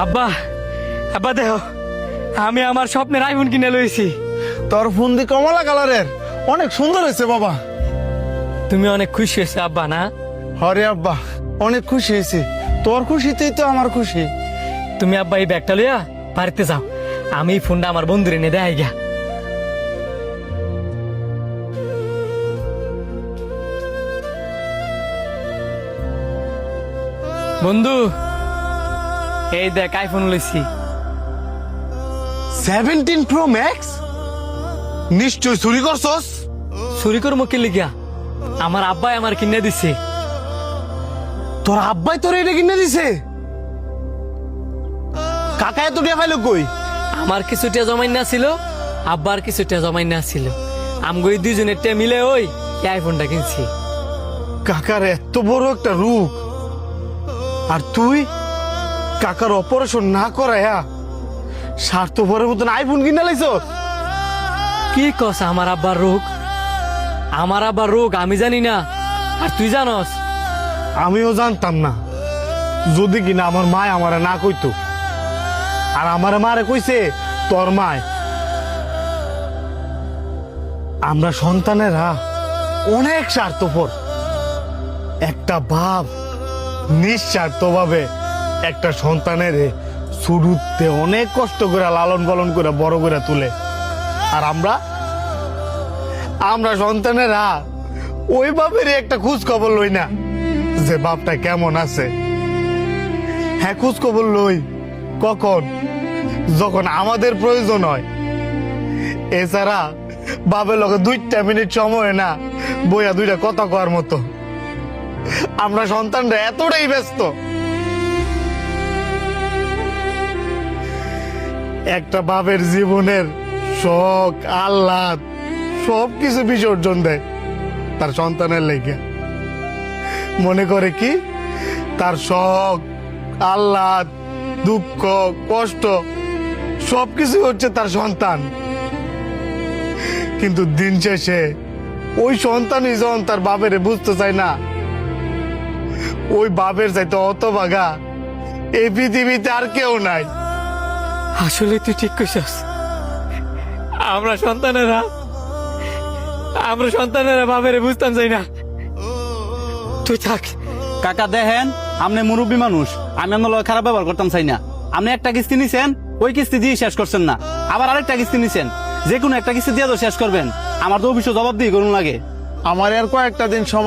আব্বা, আব্বা দেহ আমি আমার স্বপ্নের আইফোন কিনে লইছি। তোর ফোন দি কমলা কালারের, অনেক সুন্দর হয়েছে বাবা। তুমি অনেক খুশি হয়েছে আব্বা না? হরে আব্বা, অনেক খুশি হয়েছি। তোর খুশিতেই তো আমার খুশি। তুমি আব্বা এই ব্যাগটা লইয়া বাড়িতে যাও, আমি এই ফোনটা আমার বন্ধুরে এনে দেয় গিয়া। বন্ধু এই দেখ আইফোন লইছি। 17 Pro Max? নিশ্চয় চুরি করছস? চুরি করে মুখে লিখিয়া আমার আব্বাই আমার কিনে দিছে। তোর আব্বাই তোর এটা কিনে দিছে? কাকা এত টাকা পাইলো কই? আমার কিছুটা জমাই না ছিল, আব্বার কিছুটা জমাই না ছিল, আমগো এই দুজনের টা মিলে ওই এই আইফোনটা কিনছি। কাকার এত বড় একটা রূপ, আর তুই কাকার অপারেশন না করায়া স্বার্থপরের মতন আইফোন কিনে লাইছস? কি কস আমার আব্বার রোগ? আমার আব্বার রোগ আমি জানি না, আর তুই জানস? আমিও জানতাম না, যদি কিনা আমার মায় আমারে না কইতো। আর আমার মারে কইছে তোর মায়। আমরা সন্তানেরা অনেক স্বার্থপর। একটা বাপ নিঃস্বার্থভাবে একটা সন্তানের শুরুতে অনেক কষ্ট করে লালন পালন করে বড় করে তুলে। আর আমরা সন্তানেরা ওই বাপের একটা খোঁজ খবর লই না যে বাপটা কেমন আছে। হ্যাঁ, খোঁজ খবর লই কখন? যখন আমাদের প্রয়োজন হয়। এছাড়া বাপের লোকে 2 মিনিট সময় না বইয়া 2টা কথা কওয়ার মতো। আমরা সন্তানরা এতটাই ব্যস্ত, একটা বাপের জীবনের শখ আহ্লাদ সবকিছু বিসর্জন দেয় তার সন্তানের লেগে। মনে করে কি তার শখ আহ্লাদ দুঃখ কষ্ট সবকিছু হচ্ছে তার সন্তান। কিন্তু দিন শেষে ওই সন্তানই যখন তার বাপের বুঝতে চায় না, ওই বাপের চাইতে হতভাগা এই পৃথিবীতে আর কেউ নাই। আসলে তুই ঠিক কইছস, আমরা সন্তানেরা বাপেরে বুঝতাম চাই না। তুই থাক। কাকা দেখেন, আপনি মুরব্বী মানুষ, আমি আপনার লগে খারাপ ব্যবহার করতাম চাই না। আপনি একটা কিস্তি নিছেন, ওই কিস্তি দিয়ে শেষ করছেন না, আবার আরেকটা কিস্তি নিছেন। যে কোনো একটা কিস্তি দিয়ে তো শেষ করবেন, আমার তো অফিসে জবাব দিয়ে করুন লাগে। আমার আর কয়েকটা দিন সময়